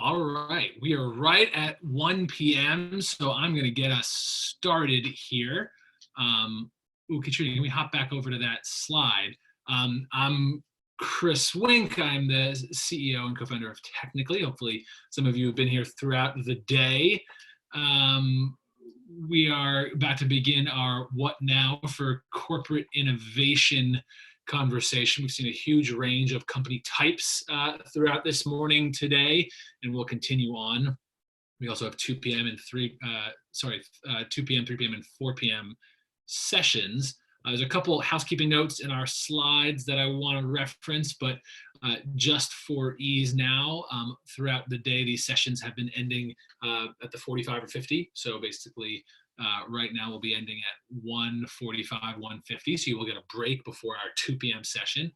All right, we are right at 1 p.m., so I'm going to get us started here. Katrina, can we hop back over to that slide? I'm Chris Wink. I'm the CEO and co-founder of Technically. Hopefully, some of you have been here throughout the day. We are about to begin our What Now for Corporate Innovation conversation. We've seen a huge range of company types throughout this morning today, and we'll continue on. We also have 2 p.m. and 3 p.m., 3 p.m. and 4 p.m. sessions. There's a couple housekeeping notes in our slides that I want to reference, but just for ease now, throughout the day, these sessions have been ending at the 45 or 50. So basically, right now we'll be ending at 1:45, 1:50. So you will get a break before our 2 p.m. session.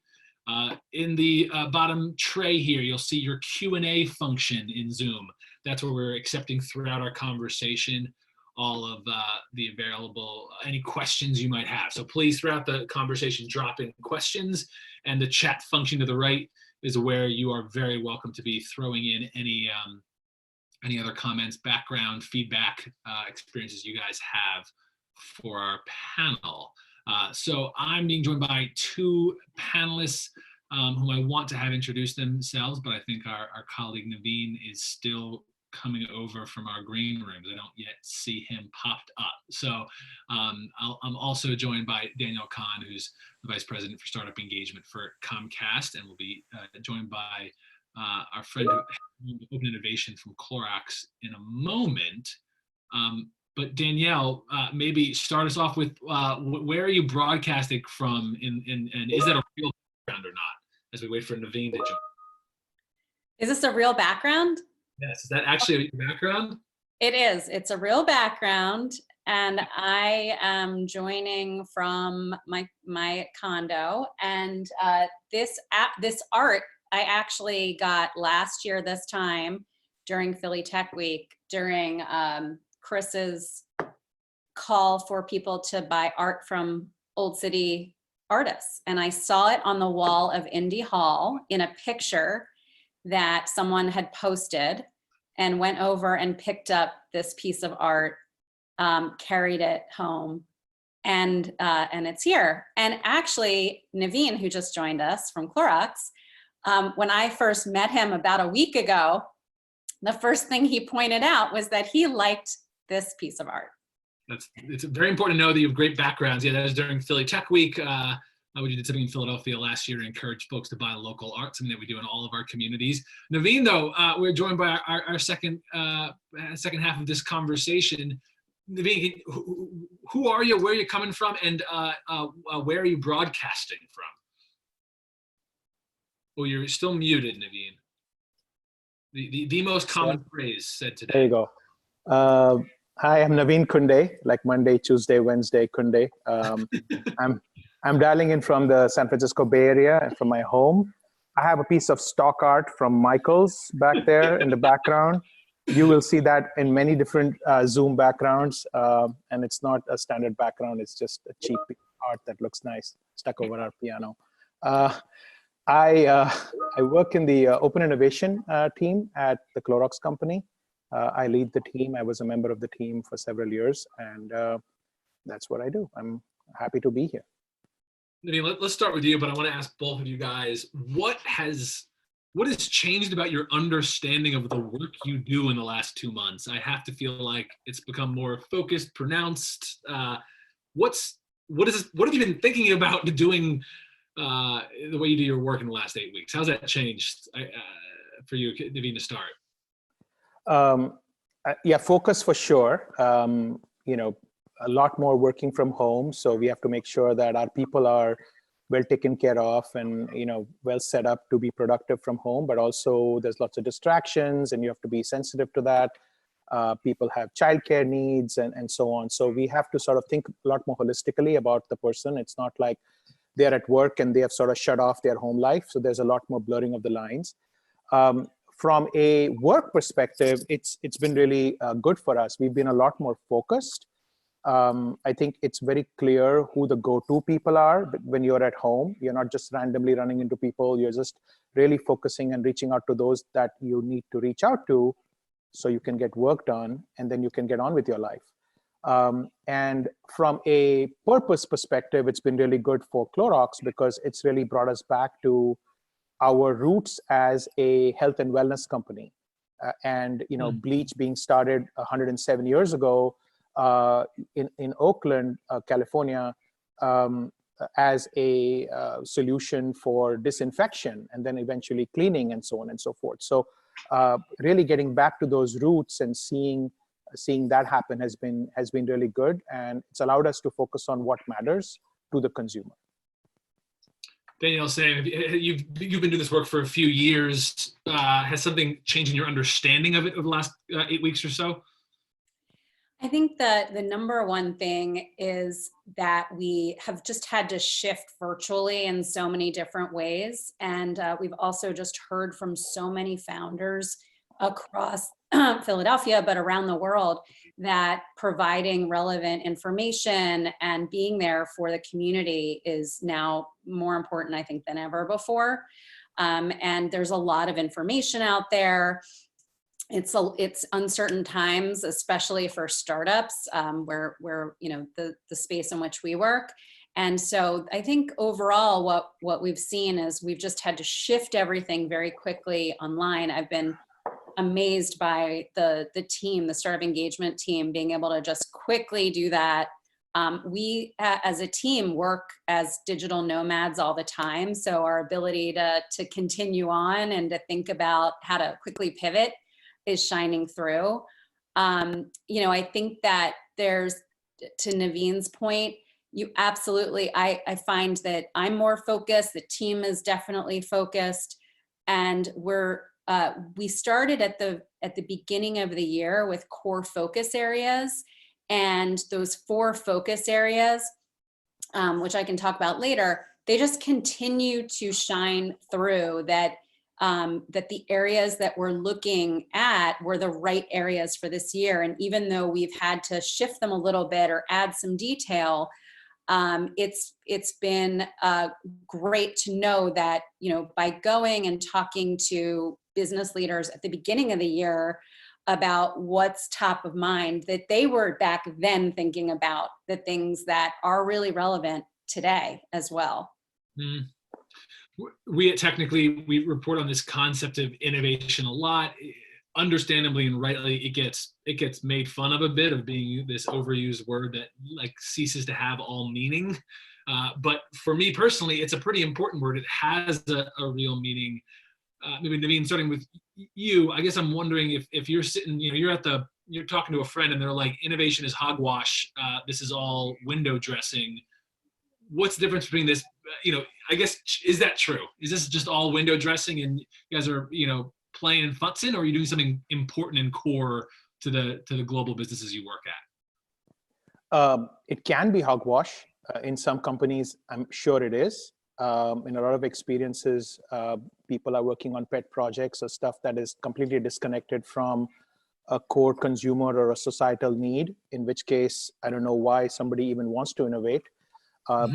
In the bottom tray here, you'll see your Q&A function in Zoom. That's where we're accepting throughout our conversation all of the available, any questions you might have. So please, throughout the conversation, drop in questions, and the chat function to the right is where you are very welcome to be throwing in any other comments, background, feedback, experiences you guys have for our panel. So I'm being joined by two panelists whom I want to have introduce themselves, but I think our colleague Navin is still coming over from our green rooms. I don't yet see him popped up. So I'm also joined by Danielle Cohn, who's the Vice President for Startup Engagement for Comcast, and we'll be joined by our friend who Open Innovation from Clorox in a moment. But Danielle, maybe start us off with where are you broadcasting from, and is that a real background or not, as we wait for Navin to join? Is this a real background? Yes, is that actually a background? It is. It's a real background, and I am joining from my condo. And this art I actually got last year this time during Philly Tech Week, during Chris's call for people to buy art from Old City artists. And I saw it on the wall of Indy Hall in a picture that someone had posted, and went over and picked up this piece of art, carried it home, and it's here. And actually, Navin, who just joined us from Clorox, when I first met him about a week ago, the first thing he pointed out was that he liked this piece of art. It's very important to know that you have great backgrounds. Yeah, that was during Philly Tech Week. We did something in Philadelphia last year to encourage folks to buy local art, something that we do in all of our communities. Navin, though, we're joined by our second half of this conversation. Navin, who are you, where are you coming from, and where are you broadcasting from? Oh, you're still muted, Navin. The most common phrase said today. There you go. Hi, I'm Navin Kunde, like Monday, Tuesday, Wednesday, Kunde. I'm dialing in from the San Francisco Bay Area, from my home. I have a piece of stock art from Michael's back there in the background. You will see that in many different Zoom backgrounds, and it's not a standard background. It's just a cheap art that looks nice stuck over our piano. I work in the Open Innovation team at the Clorox company. I lead the team. I was a member of the team for several years, and that's what I do. I'm happy to be here. Navin, let's start with you, but I want to ask both of you guys, what has changed about your understanding of the work you do in the last 2 months? I have to feel like it's become more focused, pronounced. What have you been thinking about doing the way you do your work in the last 8 weeks? How's that changed for you, Navin, to start? Yeah, focus for sure. A lot more working from home, so we have to make sure that our people are well taken care of and well set up to be productive from home. But also, there's lots of distractions, and you have to be sensitive to that. People have childcare needs and so on. So we have to sort of think a lot more holistically about the person. It's not like they're at work and they have sort of shut off their home life. So there's a lot more blurring of the lines. From a work perspective, it's been really good for us. We've been a lot more focused. I think it's very clear who the go-to people are when you're at home. You're not just randomly running into people. You're just really focusing and reaching out to those that you need to reach out to so you can get work done and then you can get on with your life. And from a purpose perspective, it's been really good for Clorox because it's really brought us back to our roots as a health and wellness company. And bleach being started 107 years ago in Oakland, California, as a solution for disinfection and then eventually cleaning and so on and so forth. So really getting back to those roots and seeing that happen has been really good, and it's allowed us to focus on what matters to the consumer. Danielle, Sam, you've been doing this work for a few years. Has something changed in your understanding of it over the last 8 weeks or so? I think that the number one thing is that we have just had to shift virtually in so many different ways. And we've also just heard from so many founders across Philadelphia, but around the world, that providing relevant information and being there for the community is now more important, I think, than ever before. And there's a lot of information out there. It's uncertain times, especially for startups, where the space in which we work. And so I think overall what we've seen is we've just had to shift everything very quickly online. I've been amazed by the team, the startup engagement team, being able to just quickly do that. We as a team work as digital nomads all the time. So our ability to continue on and to think about how to quickly pivot is shining through. I think that there's, to Navin's point, you absolutely, I find that I'm more focused, the team is definitely focused, and we started at the beginning of the year with core focus areas, and those 4 focus areas, which I can talk about later, they just continue to shine through that the areas that we're looking at were the right areas for this year. And even though we've had to shift them a little bit or add some detail, it's been great to know that, by going and talking to business leaders at the beginning of the year about what's top of mind, that they were back then thinking about the things that are really relevant today as well. Mm. We at Technically, we report on this concept of innovation a lot. Understandably and rightly, it gets made fun of a bit, of being this overused word that ceases to have all meaning. But for me personally, it's a pretty important word. It has a real meaning. Maybe Navin, starting with you, I guess I'm wondering if you're sitting, you're talking to a friend and they're like, innovation is hogwash. This is all window dressing. What's the difference between this? I guess, is that true? Is this just all window dressing and you guys are, playing and futzing, or are you doing something important and core to the global businesses you work at? It can be hogwash. In some companies, I'm sure it is. In a lot of experiences, people are working on pet projects or stuff that is completely disconnected from a core consumer or a societal need, in which case, I don't know why somebody even wants to innovate.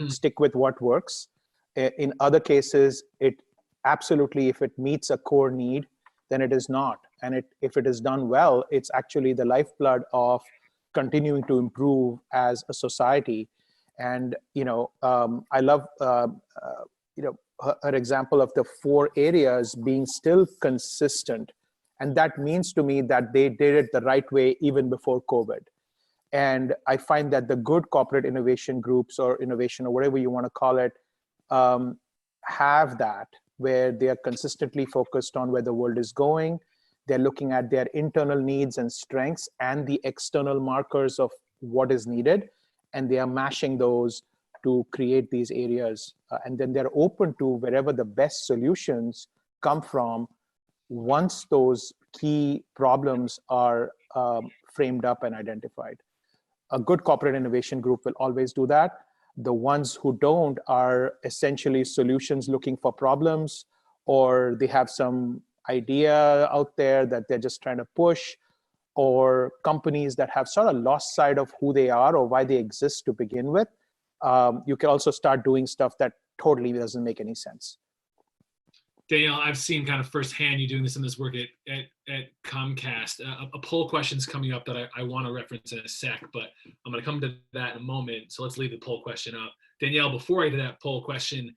Stick with what works. In other cases, it absolutely, if it meets a core need, then it is not. And if it is done well, it's actually the lifeblood of continuing to improve as a society. And, I love, her example of the 4 areas being still consistent. And that means to me that they did it the right way even before COVID. And I find that the good corporate innovation groups or innovation or whatever you want to call it, have that, where they are consistently focused on where the world is going. They're looking at their internal needs and strengths and the external markers of what is needed. And they are mashing those to create these areas. And then they're open to wherever the best solutions come from once those key problems are framed up and identified. A good corporate innovation group will always do that. The ones who don't are essentially solutions looking for problems, or they have some idea out there that they're just trying to push, or companies that have sort of lost sight of who they are or why they exist to begin with. You can also start doing stuff that totally doesn't make any sense. Danielle, I've seen kind of firsthand you doing this work at Comcast. A poll question's coming up that I want to reference in a sec, but I'm going to come to that in a moment. So let's leave the poll question up. Danielle, before I get to that poll question,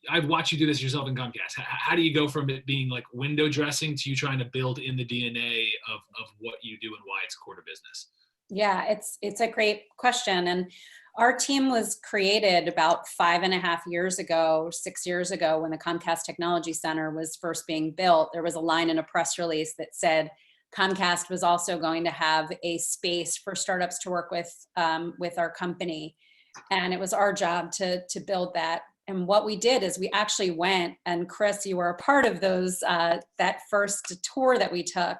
I've watched you do this yourself in Comcast. How do you go from it being like window dressing to you trying to build in the DNA of what you do and why it's core to business? Yeah, it's a great question. And our team was created about 5.5 years ago, 6 years ago, when the Comcast Technology Center was first being built. There was a line in a press release that said Comcast was also going to have a space for startups to work with our company. And it was our job to build that. And what we did is we actually went, and Chris, you were a part of those, that first tour that we took.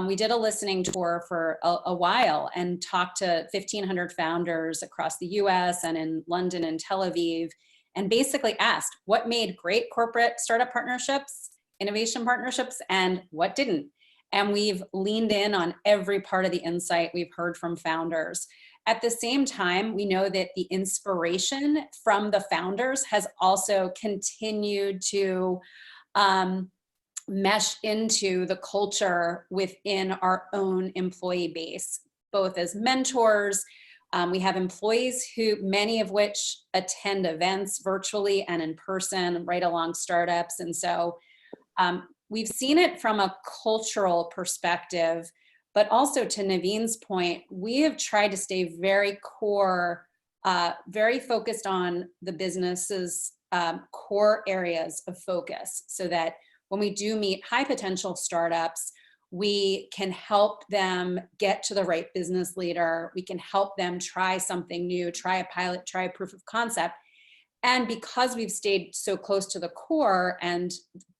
We did a listening tour for a while and talked to 1,500 founders across the US and in London and Tel Aviv, and basically asked what made great corporate startup partnerships, innovation partnerships, and what didn't. And we've leaned in on every part of the insight we've heard from founders. At the same time, we know that the inspiration from the founders has also continued to mesh into the culture within our employee base, both as mentors. We have employees who, many of which attend events virtually and in person, right along startups. And so we've seen it from a cultural perspective, but also to Navin's point, we have tried to stay very core, very focused on the business's core areas of focus, so that when we do meet high potential startups, we can help them get to the right business leader. We can help them try something new, try a pilot, try a proof of concept. And because we've stayed so close to the core and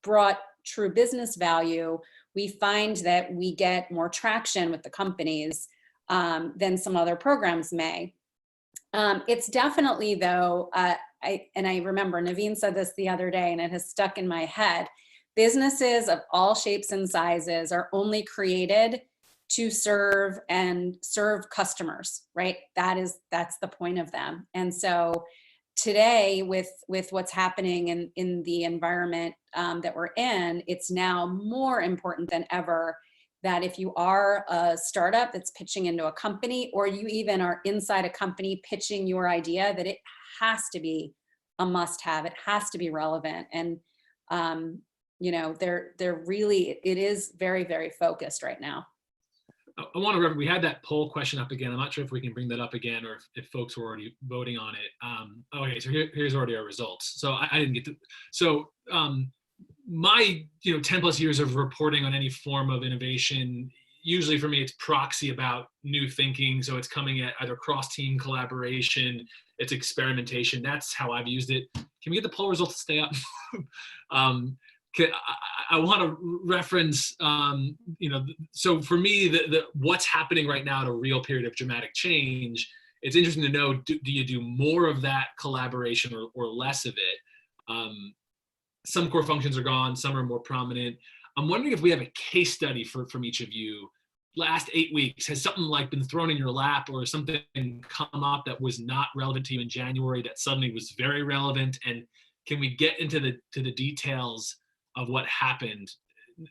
brought true business value, we find that we get more traction with the companies than some other programs may. It's definitely, though, I remember Navin said this the other day, and it has stuck in my head. Businesses of all shapes and sizes are only created to serve customers, right? That's the point of them. And so today, with what's happening in the environment that we're in, it's now more important than ever that if you are a startup that's pitching into a company, or you even are inside a company pitching your idea, that it has to be a must-have. It has to be relevant. And they're really, it is very, very focused right now. I want to remember, we had that poll question up again. I'm not sure if we can bring that up again, or if folks were already voting on it. Okay, so here's already our results. So I didn't get to, so my 10 plus years of reporting on any form of innovation, usually for me it's proxy about new thinking. So it's coming at either cross-team collaboration, it's experimentation. That's how I've used it. Can we get the poll results to stay up? I want to reference, so for me, the what's happening right now at a real period of dramatic change, it's interesting to know, do you do more of that collaboration or less of it? Some core functions are gone, some are more prominent. I'm wondering if we have a case study from each of you. Last 8 weeks, has something like been thrown in your lap, or something come up that was not relevant to you in January that suddenly was very relevant? And can we get into the details of what happened?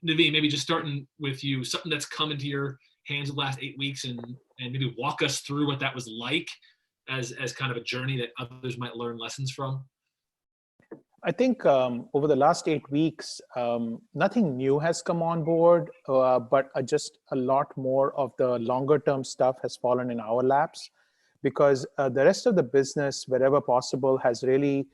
Navin, maybe just starting with you, something that's come into your hands the last 8 weeks, and maybe walk us through what that was like as kind of a journey that others might learn lessons from. I think over the last 8 weeks, nothing new has come on board, but just a lot more of the longer term stuff has fallen in our laps, because the rest of the business, wherever possible, has really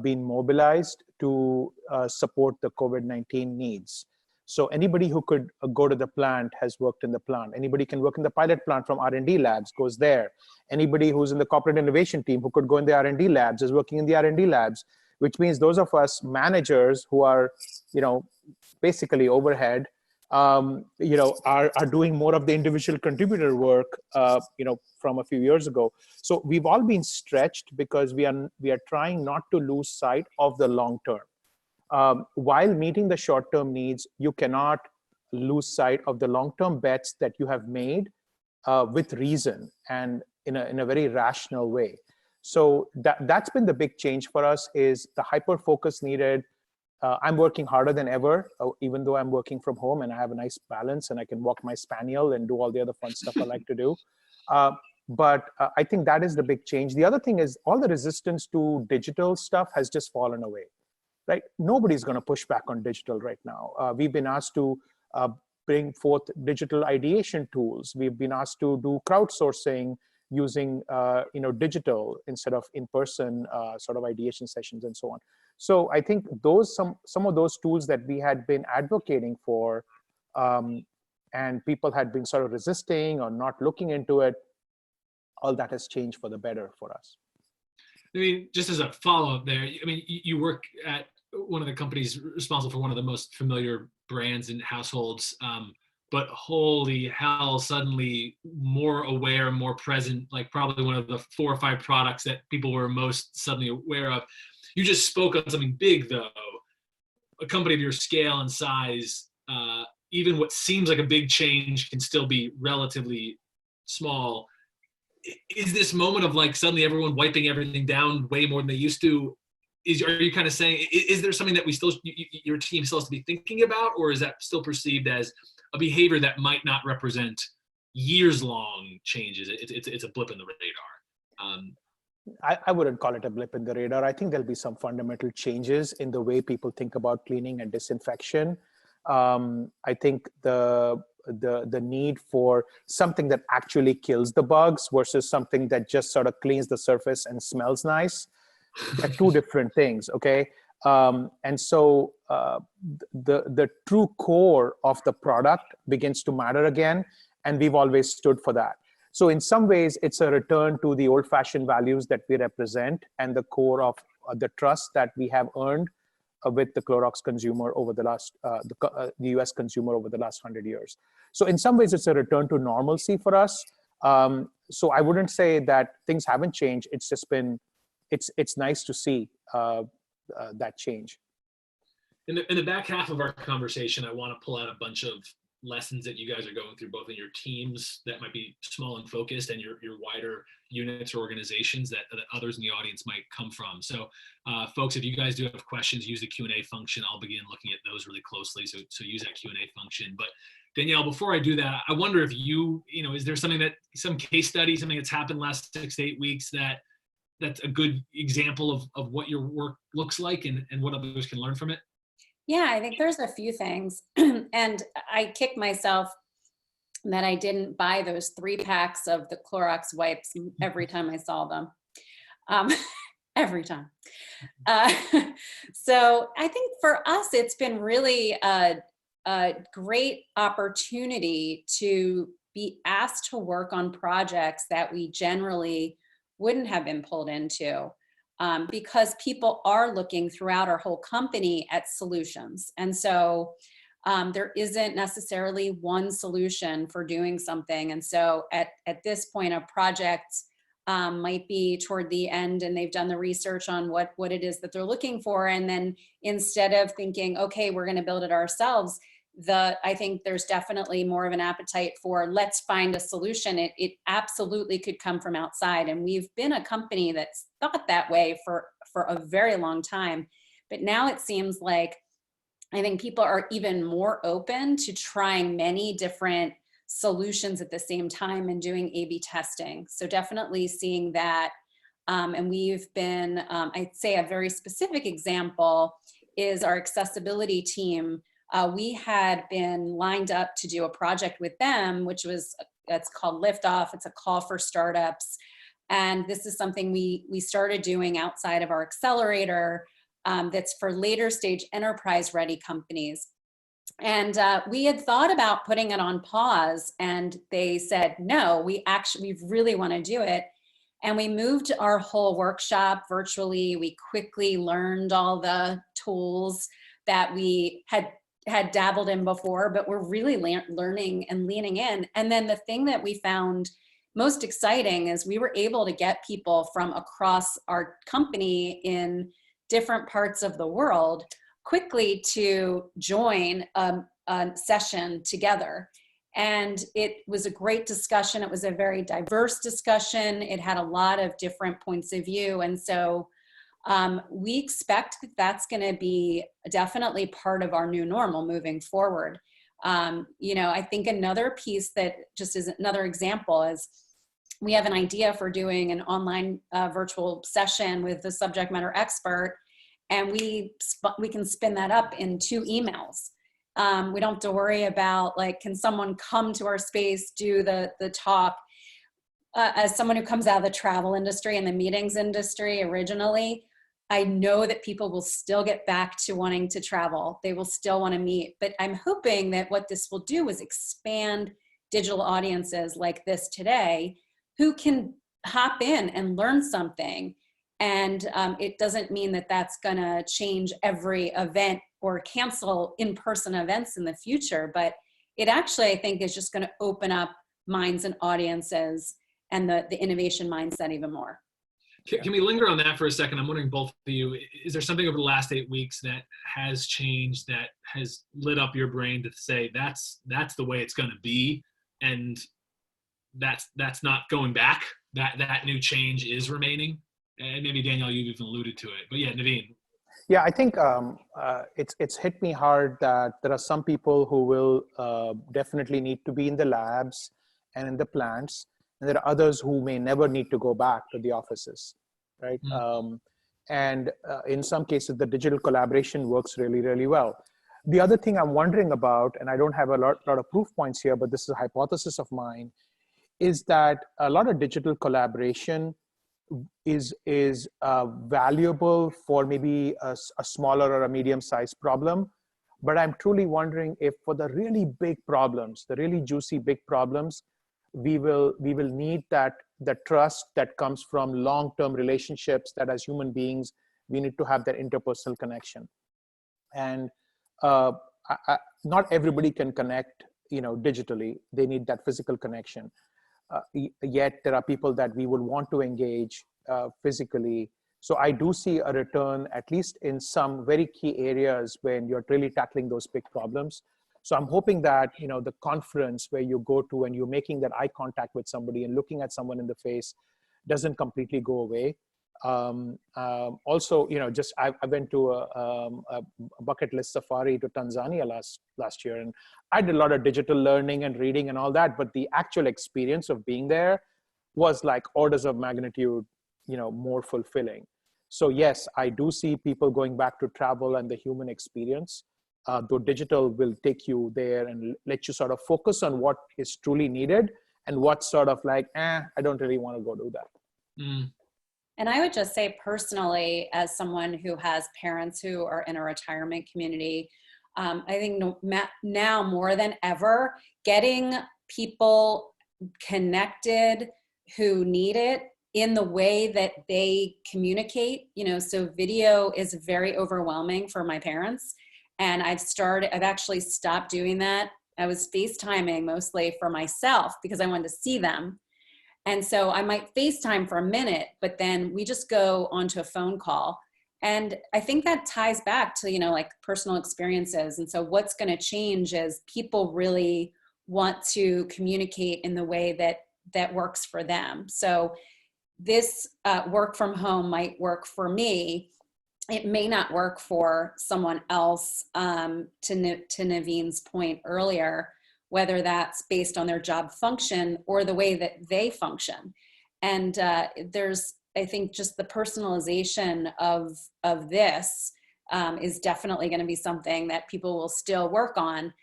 been mobilized to support the COVID-19 needs. So anybody who could go to the plant has worked in the plant. Anybody can work in the pilot plant from R&D labs goes there. Anybody who's in the corporate innovation team who could go in the R&D labs is working in the R&D labs, which means those of us managers who are, basically overhead, are doing more of the individual contributor work, from a few years ago. So we've all been stretched because we are trying not to lose sight of the long term. While meeting the short-term needs, you cannot lose sight of the long-term bets that you have made with reason and in a very rational way. So that's been the big change for us, is the hyper focus needed I'm working harder than ever, even though I'm working from home, and I have a nice balance and I can walk my spaniel and do all the other fun stuff I like to do. But I think that is the big change. The other thing is all the resistance to digital stuff has just fallen away, right? Nobody's going to push back on digital right now. We've been asked to bring forth digital ideation tools. We've been asked to do crowdsourcing using digital instead of in-person sort of ideation sessions and so on. So I think some of those tools that we had been advocating for, and people had been sort of resisting or not looking into it, all that has changed for the better for us. I mean, just as a follow-up there, I mean, you work at one of the companies responsible for one of the most familiar brands in households, but holy hell, suddenly more aware, more present, like probably one of the 4 or 5 products that people were most suddenly aware of. You just spoke on something big, though. A company of your scale and size, even what seems like a big change can still be relatively small. Is this moment of like suddenly everyone wiping everything down way more than they used to? Are you kind of saying, is there something that your team still has to be thinking about, or is that still perceived as a behavior that might not represent years-long changes? It's a blip in the radar. I wouldn't call it a blip in the radar. I think there'll be some fundamental changes in the way people think about cleaning and disinfection. I think the need for something that actually kills the bugs versus something that just sort of cleans the surface and smells nice are 2 different things, okay? And so the true core of the product begins to matter again, and we've always stood for that. So in some ways, it's a return to the old-fashioned values that we represent and the core of the trust that we have earned with the Clorox consumer over the last, the US consumer over the last 100 years. So in some ways, it's a return to normalcy for us. So I wouldn't say that things haven't changed. It's just been, it's nice to see that change. In the back half of our conversation, I want to pull out a bunch of lessons that you guys are going through, both in your teams that might be small and focused, and your wider units or organizations that others in the audience might come from. So folks, if you guys do have questions, use the Q&A function. I'll begin looking at those really closely. So use that Q&A function. But Danielle, before I do that, I wonder if is there some case study, something that's happened last 6 to 8 weeks that's a good example of what your work looks like and what others can learn from it? Yeah, I think there's a few things. And I kick myself that I didn't buy those 3 packs of the Clorox wipes every time I saw them. Every time. So I think for us, it's been really a great opportunity to be asked to work on projects that we generally wouldn't have been pulled into. Because people are looking throughout our whole company at solutions. And so there isn't necessarily one solution for doing something. And so at this point, a project might be toward the end and they've done the research on what it is that they're looking for. And then instead of thinking, okay, we're going to build it ourselves, I think there's definitely more of an appetite for let's find a solution. It absolutely could come from outside. And we've been a company that's thought that way for a very long time. But now it seems like I think people are even more open to trying many different solutions at the same time and doing A/B testing. So definitely seeing that. And we've been, I'd say a very specific example is our accessibility team. We had been lined up to do a project with them, it's called Liftoff. It's a call for startups. And this is something we started doing outside of our accelerator that's for later stage enterprise ready companies. And we had thought about putting it on pause and they said, no, we really want to do it. And we moved our whole workshop virtually. We quickly learned all the tools that we had dabbled in before, but we're really learning and leaning in. And then the thing that we found most exciting is we were able to get people from across our company in different parts of the world quickly to join a session together. And it was a great discussion. It was a very diverse discussion. It had a lot of different points of view. And so We expect that that's going to be definitely part of our new normal moving forward. I think another piece that just is another example is we have an idea for doing an online virtual session with the subject matter expert, and we can spin that up in 2 emails. We don't have to worry about, like, can someone come to our space, do the talk? As someone who comes out of the travel industry and the meetings industry originally, I know that people will still get back to wanting to travel. They will still want to meet. But I'm hoping that what this will do is expand digital audiences like this today who can hop in and learn something. And it doesn't mean that that's going to change every event or cancel in-person events in the future. But it actually, I think, is just going to open up minds and audiences and the innovation mindset even more. Can we linger on that for a second? I'm wondering, both of you, is there something over the last 8 weeks that has changed, that has lit up your brain to say that's the way it's going to be, and that's not going back? That new change is remaining? And maybe Danielle, you've even alluded to it, but yeah, Navin. Yeah, I think it's hit me hard that there are some people who will definitely need to be in the labs and in the plants, and there are others who may never need to go back to the offices, right? And in some cases, the digital collaboration works really, really well. The other thing I'm wondering about, and I don't have a lot of proof points here, but this is a hypothesis of mine, is that a lot of digital collaboration is valuable for maybe a smaller or a medium-sized problem. But I'm truly wondering if for the really big problems, the really juicy big problems, we will need the trust that comes from long-term relationships, that as human beings, we need to have that interpersonal connection. And not everybody can connect, digitally. They need that physical connection. Yet there are people that we would want to engage physically. So I do see a return, at least in some very key areas when you're really tackling those big problems. So I'm hoping that, the conference where you go to and you're making that eye contact with somebody and looking at someone in the face doesn't completely go away. Also, I went to a bucket list safari to Tanzania last year, and I did a lot of digital learning and reading and all that, but the actual experience of being there was like orders of magnitude, more fulfilling. So yes, I do see people going back to travel and the human experience, though digital will take you there and let you sort of focus on what is truly needed and what's sort of like, I don't really want to go do that. Mm. And I would just say personally, as someone who has parents who are in a retirement community, I think now more than ever, getting people connected who need it in the way that they communicate, so video is very overwhelming for my parents. And I've actually stopped doing that. I was FaceTiming mostly for myself because I wanted to see them. And so I might FaceTime for a minute, but then we just go onto a phone call. And I think that ties back to, like personal experiences. And so what's going to change is people really want to communicate in the way that works for them. So this work from home might work for me. It may not work for someone else, to Navin's point earlier, whether that's based on their job function or the way that they function. And there's, I think, just the personalization of this is definitely going to be something that people will still work on.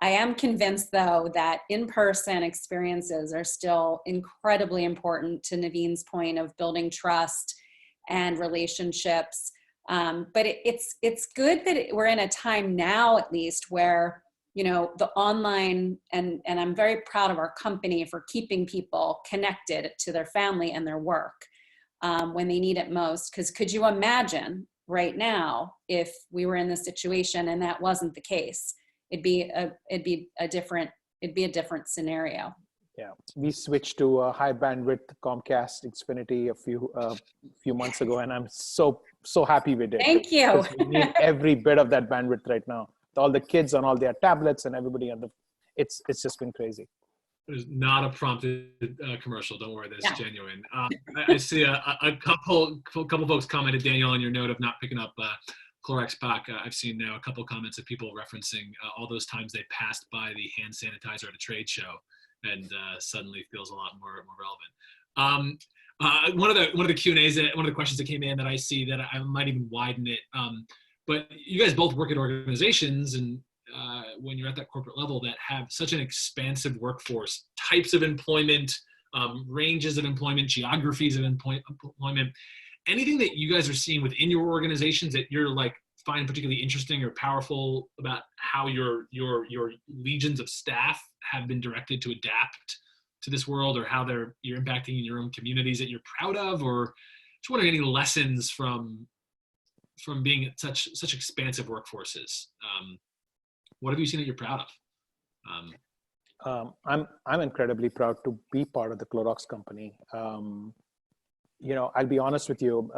I am convinced, though, that in-person experiences are still incredibly important, to Navin's point of building trust and relationships. But it's good that we're in a time now, at least, where the online, and I'm very proud of our company for keeping people connected to their family and their work when they need it most. Because could you imagine right now if we were in this situation and that wasn't the case? It'd be a different scenario. Yeah, we switched to a high bandwidth Comcast Xfinity a few months ago, and I'm so happy we did. Thank you. Because we need every bit of that bandwidth right now. All the kids on all their tablets and everybody on it's just been crazy. There's not a prompted commercial. Don't worry, that's Yeah. genuine. I see a couple folks commented, Danielle, on your note of not picking up Clorox back. I've seen now a couple comments of people referencing all those times they passed by the hand sanitizer at a trade show, and suddenly feels a lot more relevant. One of the Q&As, one of the questions that came in that I see that I might even widen it. But you guys both work at organizations, and when you're at that corporate level, that have such an expansive workforce, types of employment, ranges of employment, geographies of employment, anything that you guys are seeing within your organizations that you're like find particularly interesting or powerful about how your legions of staff have been directed to adapt to this world, or how you're impacting in your own communities that you're proud of, or just wondering any lessons from being at such expansive workforces. What have you seen that you're proud of? I'm incredibly proud to be part of the Clorox company. I'll be honest with you.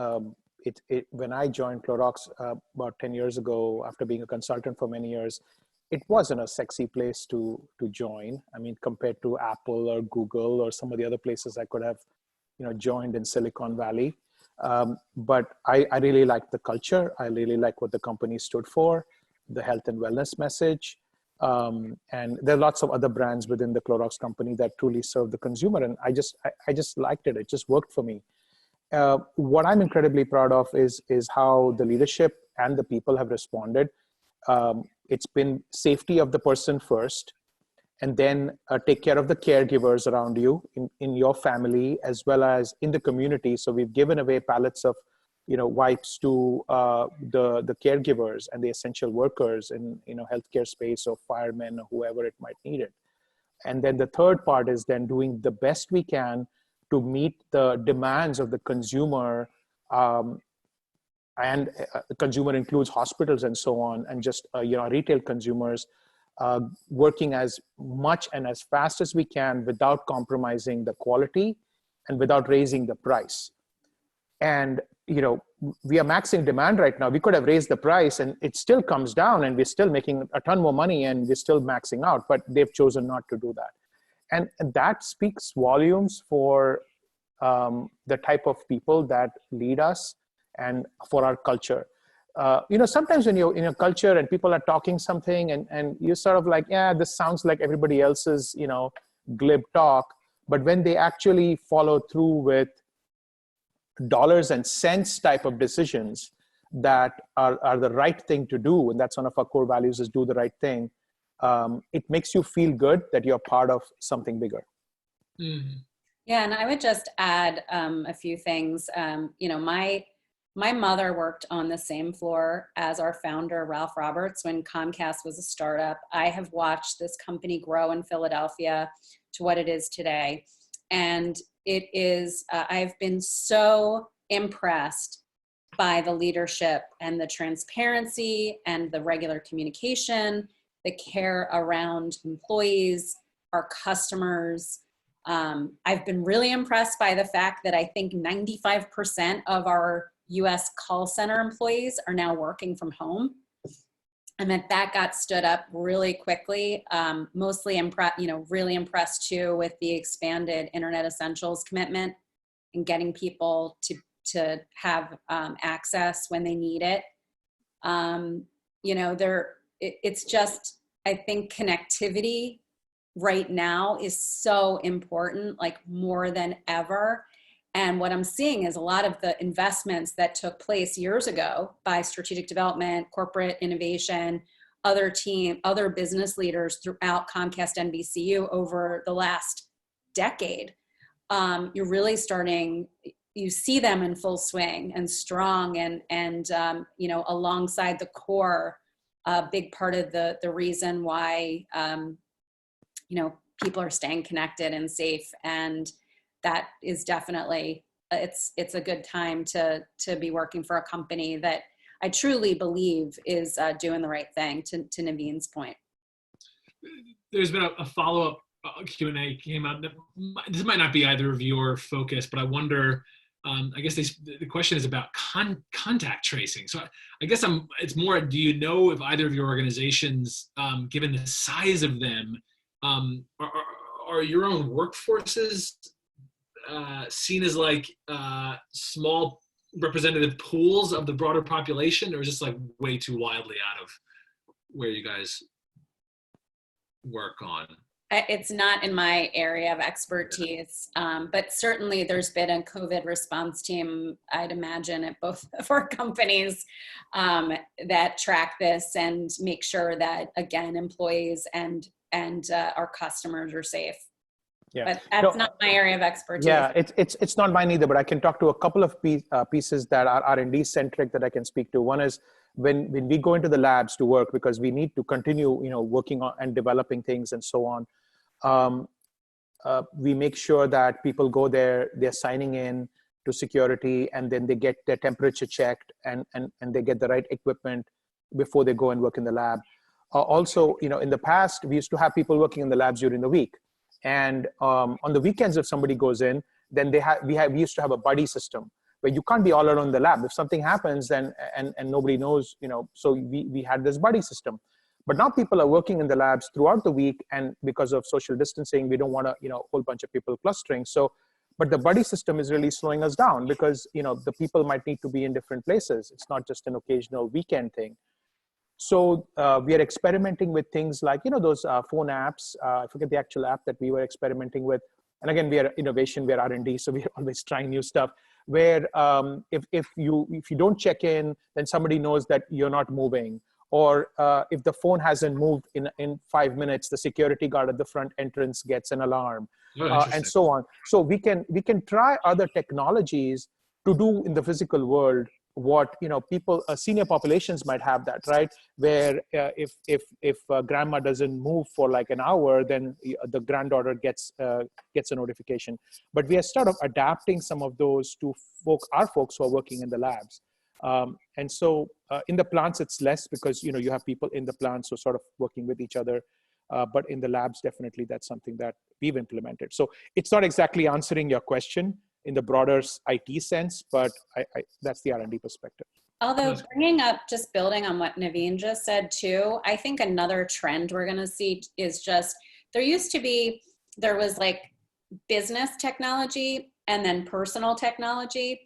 When I joined Clorox about 10 years ago, after being a consultant for many years, it wasn't a sexy place to join. I mean, compared to Apple or Google or some of the other places I could have, joined in Silicon Valley. But I really liked the culture. I really like what the company stood for, the health and wellness message. And there are lots of other brands within the Clorox company that truly serve the consumer. And I just liked it. It just worked for me. What I'm incredibly proud of is how the leadership and the people have responded. It's been safety of the person first, and then take care of the caregivers around you in your family as well as in the community. So we've given away pallets of wipes to the caregivers and the essential workers in healthcare space, or firemen or whoever it might need it. And then the third part is then doing the best we can to meet the demands of the consumer. And consumer includes hospitals and so on, and just retail consumers, working as much and as fast as we can without compromising the quality and without raising the price. And we are maxing demand right now. We could have raised the price and it still comes down, and we're still making a ton more money and we're still maxing out, but they've chosen not to do that. And that speaks volumes for the type of people that lead us and for our culture. Sometimes when you're in a culture and people are talking something and you're sort of like, yeah, this sounds like everybody else's, glib talk. But when they actually follow through with dollars and cents type of decisions that are the right thing to do, and that's one of our core values, is do the right thing, it makes you feel good that you're part of something bigger. Mm-hmm. Yeah, and I would just add a few things. My mother worked on the same floor as our founder, Ralph Roberts, when Comcast was a startup. I have watched this company grow in Philadelphia to what it is today. And it is, I've been so impressed by the leadership and the transparency and the regular communication, the care around employees, our customers. I've been really impressed by the fact that I think 95% of our US call center employees are now working from home, and that got stood up really quickly. Mostly really impressed too with the expanded Internet Essentials commitment and getting people to have access when they need it. It's just, I think connectivity right now is so important, like more than ever. And what I'm seeing is a lot of the investments that took place years ago by strategic development, corporate innovation, other business leaders throughout Comcast NBCU over the last decade. You're really you see them in full swing and strong, and alongside the core, a big part of the reason why people are staying connected and safe. And that is definitely, it's a good time to be working for a company that I truly believe is doing the right thing, to Navin's point. There's been a follow-up Q&A came up. This might not be either of your focus, but I wonder, I guess the question is about contact tracing. So I guess it's more, do you know if either of your organizations, given the size of them, are your own workforces seen as like small representative pools of the broader population, or is this like way too wildly out of where you guys work on? It's not in my area of expertise, but certainly there's been a COVID response team, I'd imagine, at both of our companies that track this and make sure that, again, employees and our customers are safe. Yeah. But that's not my area of expertise. Yeah, it's not mine either, but I can talk to a couple of pieces that are R&D centric that I can speak to. One is when we go into the labs to work, because we need to continue, working on and developing things and so on. We make sure that people go there, they're signing in to security, and then they get their temperature checked and they get the right equipment before they go and work in the lab. Also, in the past, we used to have people working in the labs during the week. And on the weekends, if somebody goes in, then we used to have a buddy system where you can't be all alone in the lab. If something happens, then and nobody knows, so we had this buddy system. But now people are working in the labs throughout the week, and because of social distancing, we don't want a whole bunch of people clustering. So, but the buddy system is really slowing us down because the people might need to be in different places. It's not just an occasional weekend thing. So we are experimenting with things like those phone apps. I forget the actual app that we were experimenting with. And again, we are innovation, we are R&D, so we're always trying new stuff. Where if you don't check in, then somebody knows that you're not moving. Or if the phone hasn't moved in 5 minutes, the security guard at the front entrance gets an alarm, and so on. So we can try other technologies to do in the physical world what people, senior populations might have that, right? Where if grandma doesn't move for like an hour, then the granddaughter gets a notification. But we are sort of adapting some of those to our folks who are working in the labs. And so in the plants, it's less because, you have people in the plants who are sort of working with each other. But in the labs, definitely that's something that we've implemented. So it's not exactly answering your question in the broader IT sense, but that's the R&D perspective. Although bringing up, just building on what Navin just said too, I think another trend we're going to see is just, there was like business technology and then personal technology.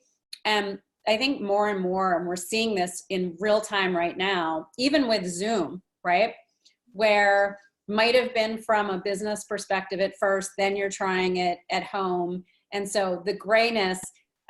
And I think more and more, and we're seeing this in real time right now, even with Zoom, right? Where might have been from a business perspective at first, then you're trying it at home. And so the grayness,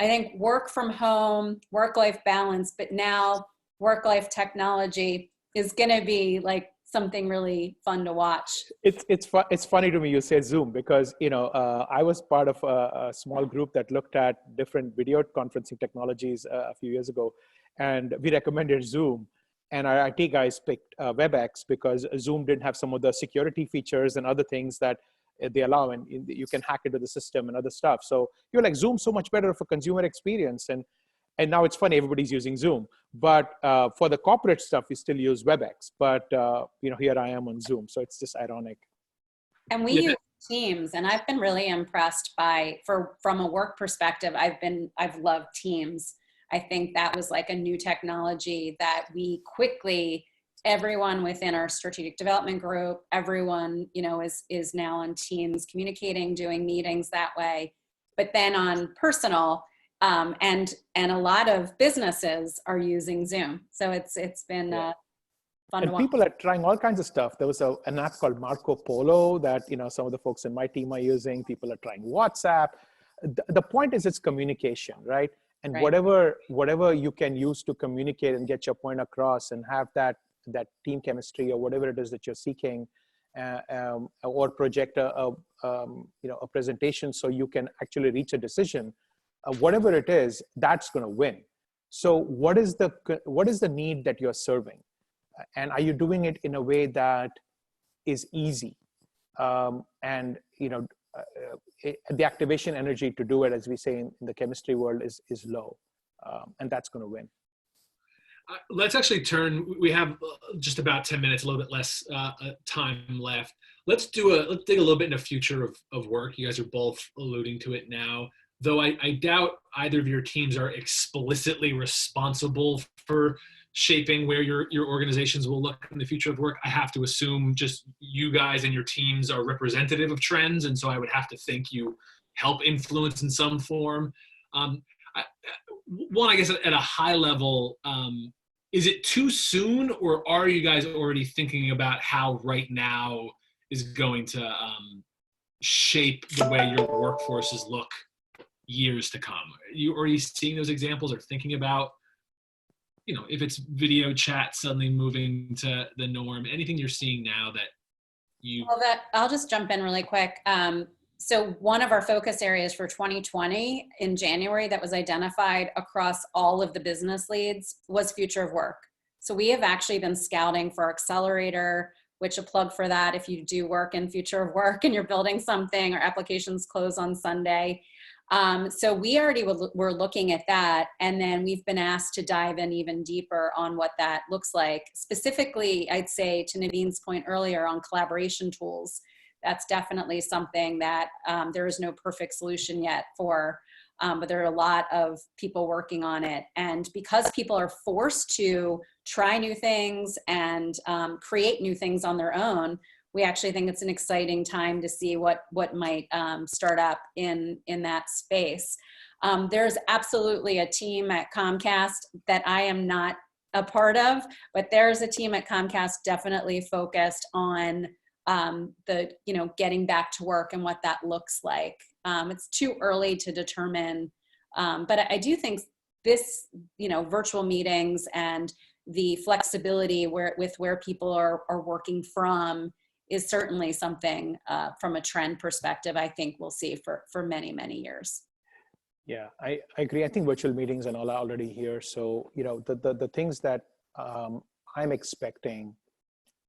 I think work from home, work-life balance, but now work-life technology is going to be like something really fun to watch. It's funny to me you say Zoom because, I was part of a small group that looked at different video conferencing technologies a few years ago, and we recommended Zoom. And our IT guys picked WebEx because Zoom didn't have some of the security features and other things that they allow, and you can hack into the system and other stuff. So you're like, Zoom's so much better for consumer experience. And now it's funny, everybody's using Zoom. But for the corporate stuff, we still use WebEx. But, here I am on Zoom. So it's just ironic. And we use Teams, and I've been really impressed from a work perspective, I've loved Teams. I think that was like a new technology that we quickly, everyone within our strategic development group, everyone, is now on Teams communicating, doing meetings that way. But then on personal, and a lot of businesses are using Zoom. So it's been fun to watch. And people are trying all kinds of stuff. There was an app called Marco Polo that, some of the folks in my team are using. People are trying WhatsApp. The point is it's communication, right? And right. whatever you can use to communicate and get your point across and have that team chemistry or whatever it is that you're seeking, or project a presentation so you can actually reach a decision, whatever it is, that's going to win. So what is the need that you're serving, and are you doing it in a way that is easy, and the activation energy to do it, as we say in the chemistry world, is low, and that's going to win. Let's actually turn. We have just about 10 minutes, a little bit less time left. Let's dig a little bit into future of work. You guys are both alluding to it now, though I doubt either of your teams are explicitly responsible for shaping where your organizations will look in the future of work. I have to assume just you guys and your teams are representative of trends, and so I would have to think you help influence in some form. I guess at a high level, is it too soon, or are you guys already thinking about how right now is going to shape the way your workforces look years to come? Are you already seeing those examples or thinking about, if it's video chat suddenly moving to the norm, anything you're seeing now that you... Well, I'll just jump in really quick. So one of our focus areas for 2020 in January that was identified across all of the business leads was future of work. So we have actually been scouting for our accelerator, which a plug for that if you do work in future of work and you're building something, or applications close on Sunday. So we already were looking at that, and then we've been asked to dive in even deeper on what that looks like. Specifically, I'd say to Navin's point earlier on collaboration tools, that's definitely something that there is no perfect solution yet for, but there are a lot of people working on it. And because people are forced to try new things and create new things on their own, we actually think it's an exciting time to see what might start up in that space. There's absolutely a team at Comcast that I am not a part of, but there's a team at Comcast definitely focused on getting back to work and what that looks like. It's too early to determine, but I do think this, virtual meetings and the flexibility with where people are working from is certainly something from a trend perspective I think we'll see for many, many years. Yeah, I agree. I think virtual meetings and all are already here. So, the things that I'm expecting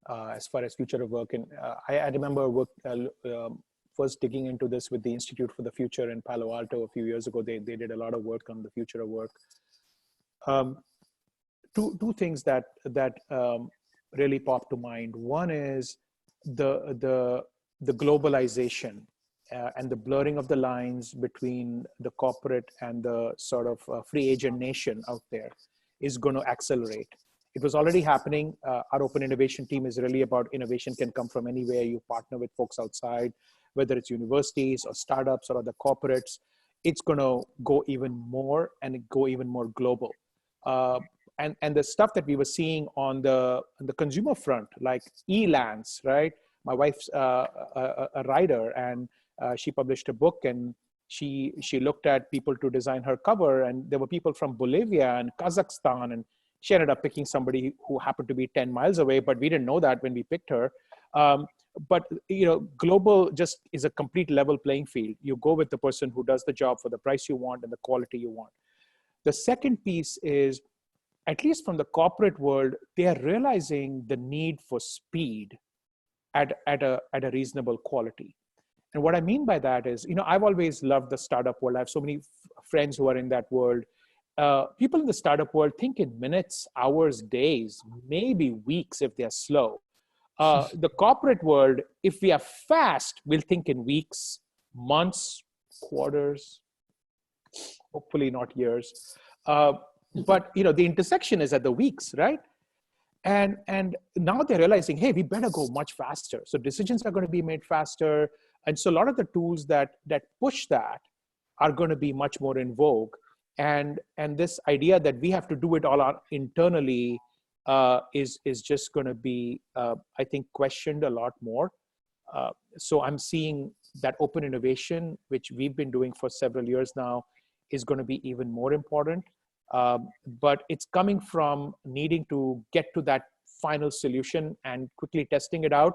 as far as future of work, and I remember first digging into this with the Institute for the Future in Palo Alto a few years ago. They did a lot of work on the future of work. Two things that really pop to mind. One is the globalization and the blurring of the lines between the corporate and the sort of free agent nation out there is going to accelerate. It was already happening. Our open innovation team is really about innovation can come from anywhere. You partner with folks outside, whether it's universities or startups or other corporates. It's going to go even more and go even more global. And the stuff that we were seeing on the consumer front, like e-lands, right? My wife's a writer, and she published a book, and she looked at people to design her cover, and there were people from Bolivia and Kazakhstan, and she ended up picking somebody who happened to be 10 miles away, but we didn't know that when we picked her. But global just is a complete level playing field. You go with the person who does the job for the price you want and the quality you want. The second piece is, at least from the corporate world, they are realizing the need for speed at a reasonable quality. And what I mean by that is, I've always loved the startup world. I have so many friends who are in that world. People in the startup world think in minutes, hours, days, maybe weeks if they're slow. The corporate world, if we are fast, we'll think in weeks, months, quarters, hopefully not years. But the intersection is at the weeks, right? And now they're realizing, hey, we better go much faster. So decisions are going to be made faster. And so a lot of the tools that push that are going to be much more in vogue. And this idea that we have to do it all internally is just going to be, I think, questioned a lot more. So I'm seeing that open innovation, which we've been doing for several years now, is going to be even more important. But it's coming from needing to get to that final solution and quickly testing it out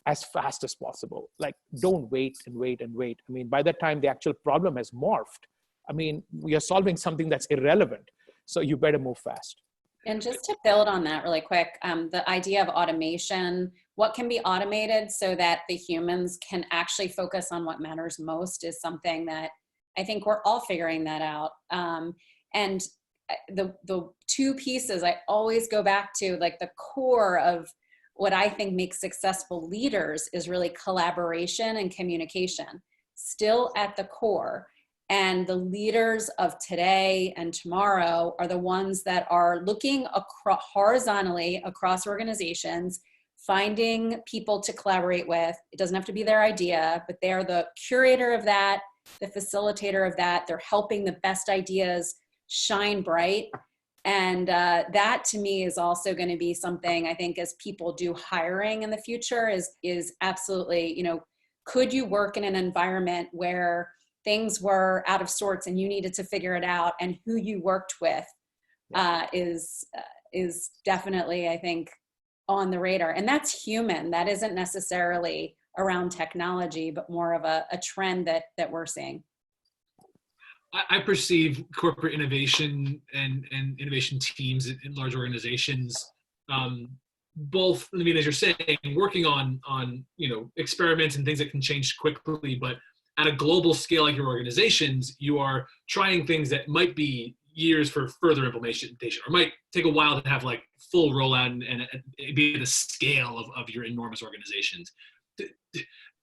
as fast as possible. Like, don't wait and wait and wait. I mean, by the time the actual problem has morphed, we are solving something that's irrelevant. So you better move fast. And just to build on that really quick, the idea of automation, what can be automated so that the humans can actually focus on what matters most, is something that I think we're all figuring that out. And the two pieces I always go back to, like the core of what I think makes successful leaders, is really collaboration and communication, still at the core. And the leaders of today and tomorrow are the ones that are looking horizontally across organizations, finding people to collaborate with. It doesn't have to be their idea, but they are the curator of that, the facilitator of that. They're helping the best ideas shine bright. And that to me is also going to be something I think as people do hiring in the future is absolutely, you know, could you work in an environment where things were out of sorts and you needed to figure it out, and who you worked with is definitely, I think, on the radar. And that's human. That isn't necessarily around technology, but more of a trend that we're seeing. I perceive corporate innovation and innovation teams in large organizations, both, I mean, as you're saying, working on you know, experiments and things that can change quickly, but at a global scale like your organizations, you are trying things that might be years for further implementation, or might take a while to have like full rollout and be at the scale of your enormous organizations.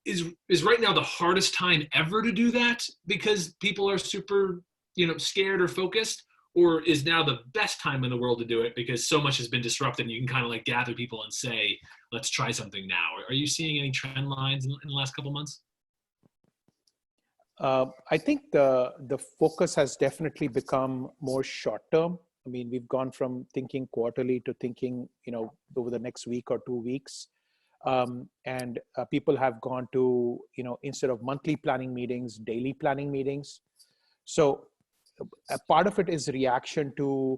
Is right now the hardest time ever to do that because people are super, you know, scared or focused, or is now the best time in the world to do it because so much has been disrupted and you can kind of like gather people and say, let's try something now? Are you seeing any trend lines in the last couple months? I think the focus has definitely become more short term. I mean, we've gone from thinking quarterly to thinking, you know, over the next week or 2 weeks. And people have gone to, you know, instead of monthly planning meetings, daily planning meetings. So a part of it is reaction to,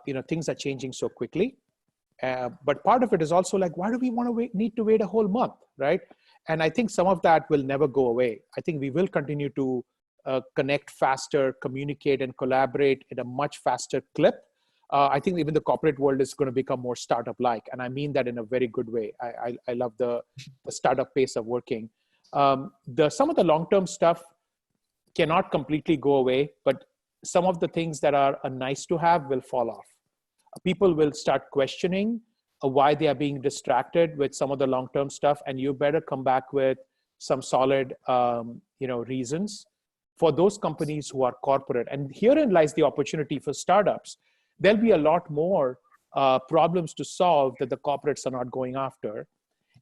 you know, things are changing so quickly. But part of it is also like, why do we need to wait a whole month, right? And I think some of that will never go away. I think we will continue to connect faster, communicate and collaborate at a much faster clip. I think even the corporate world is going to become more startup-like. And I mean that in a very good way. I love the startup pace of working. Some of the long-term stuff cannot completely go away, but some of the things that are nice to have will fall off. People will start questioning why they are being distracted with some of the long-term stuff, and you better come back with some solid, you know, reasons for those companies who are corporate. And herein lies the opportunity for startups. There'll be a lot more problems to solve that the corporates are not going after.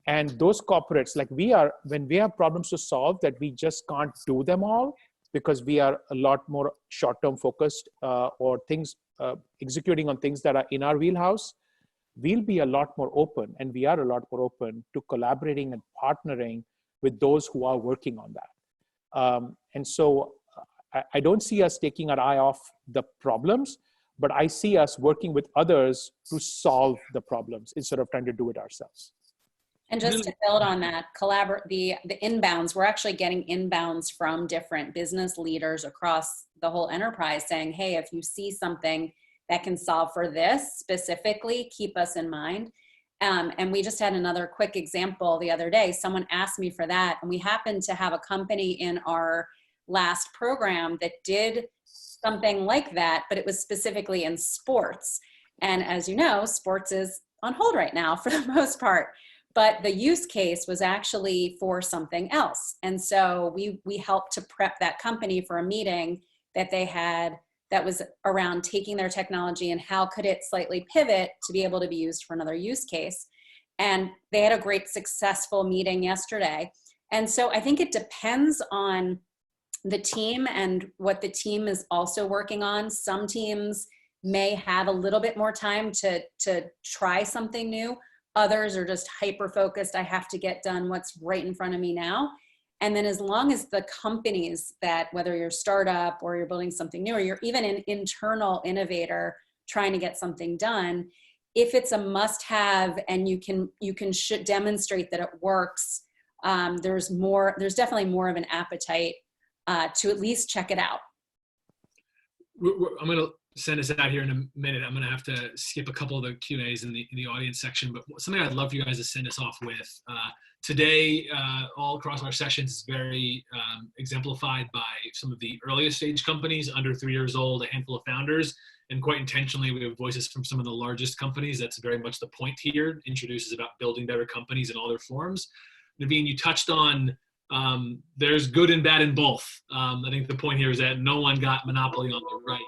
And those corporates, like when we have problems to solve that we just can't do them all because we are a lot more short-term focused or things executing on things that are in our wheelhouse, we'll be a lot more open, and we are a lot more open to collaborating and partnering with those who are working on that. And so I don't see us taking our eye off the problems, but I see us working with others to solve the problems instead of trying to do it ourselves. And just to build on that, the inbounds, we're actually getting inbounds from different business leaders across the whole enterprise saying, hey, if you see something that can solve for this specifically, keep us in mind. And we just had another quick example the other day. Someone asked me for that, and we happened to have a company in our last program that did something like that, but it was specifically in sports. And as you know, sports is on hold right now for the most part, but the use case was actually for something else. And so we helped to prep that company for a meeting that they had that was around taking their technology and how could it slightly pivot to be able to be used for another use case. And they had a great successful meeting yesterday. And so I think it depends on the team and what the team is also working on. Some teams may have a little bit more time to try something new. Others are just hyper-focused. I have to get done what's right in front of me now. And then as long as the companies that, whether you're a startup or you're building something new, or you're even an internal innovator trying to get something done, if it's a must-have and you can demonstrate that it works, there's definitely more of an appetite to at least check it out. I'm going to send us out here in a minute. I'm going to have to skip a couple of the Q&As in the audience section, but something I'd love for you guys to send us off with. Today, all across our sessions is very exemplified by some of the earliest stage companies, under 3 years old, a handful of founders, and quite intentionally, we have voices from some of the largest companies. That's very much the point here, introduces about building better companies in all their forms. Navin, you touched on there's good and bad in both. I think the point here is that no one got monopoly on the right.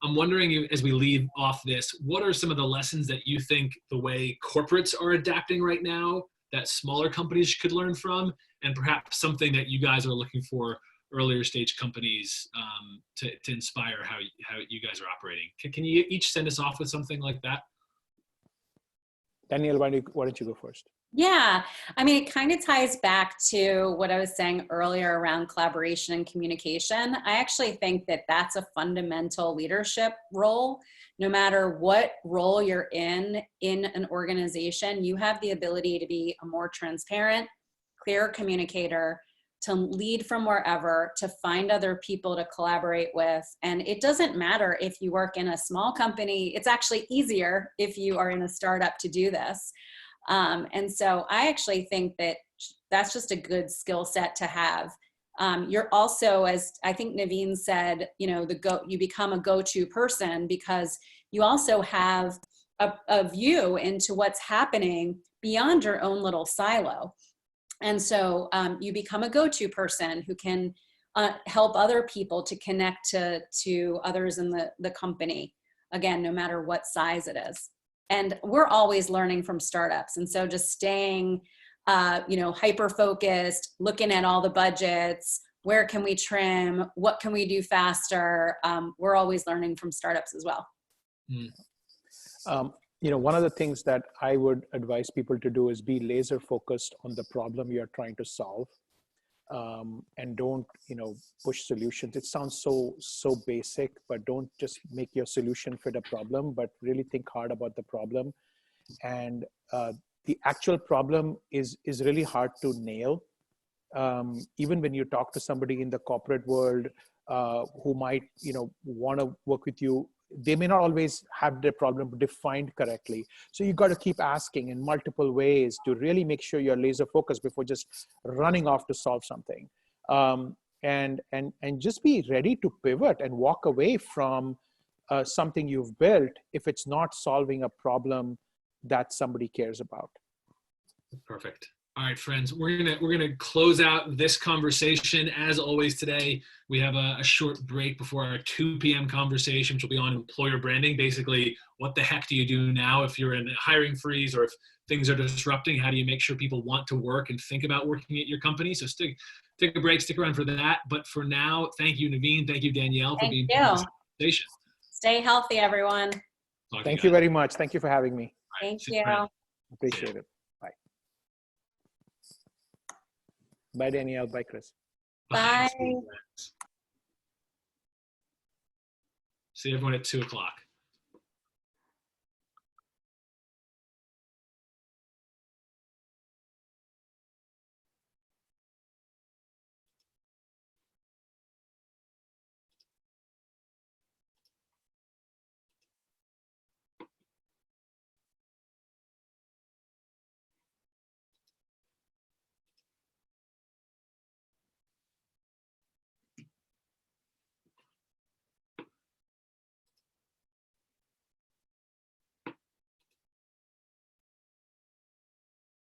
I'm wondering, as we leave off this, what are some of the lessons that you think the way corporates are adapting right now that smaller companies could learn from, and perhaps something that you guys are looking for earlier stage companies to inspire how you guys are operating? Can you each send us off with something like that? Danielle, why don't you go first? Yeah, I mean, it kind of ties back to what I was saying earlier around collaboration and communication. I actually think that that's a fundamental leadership role. No matter what role you're in an organization, you have the ability to be a more transparent, clear communicator, to lead from wherever, to find other people to collaborate with. And it doesn't matter if you work in a small company. It's actually easier if you are in a startup to do this. And so I actually think that that's just a good skill set to have. You're also, as I think Navin said, you become a go-to person because you also have a view into what's happening beyond your own little silo. And so you become a go-to person who can help other people to connect to others in the company, again, no matter what size it is. And we're always learning from startups. And so just staying, hyper-focused, looking at all the budgets, where can we trim, what can we do faster? We're always learning from startups as well. One of the things that I would advise people to do is be laser focused on the problem you're trying to solve, and don't, push solutions. It sounds so basic, but don't just make your solution fit a problem, but really think hard about the problem. And the actual problem is really hard to nail. Even when you talk to somebody in the corporate world who might, want to work with you, they may not always have their problem defined correctly. So you got to keep asking in multiple ways to really make sure you're laser focused before just running off to solve something. And just be ready to pivot and walk away from something you've built if it's not solving a problem that somebody cares about. Perfect. All right, friends, we're gonna close out this conversation. As always today, we have a short break before our 2 p.m. conversation, which will be on employer branding. Basically, what the heck do you do now if you're in a hiring freeze or if things are disrupting? How do you make sure people want to work and think about working at your company? So take a break, stick around for that. But for now, thank you, Navin. Thank you, Danielle, for being part of this conversation. Stay healthy, everyone. Thank you very much. Thank you for having me. Thank you. Appreciate it. Bye, Danielle. Bye, Chris. Bye. See everyone at 2 o'clock.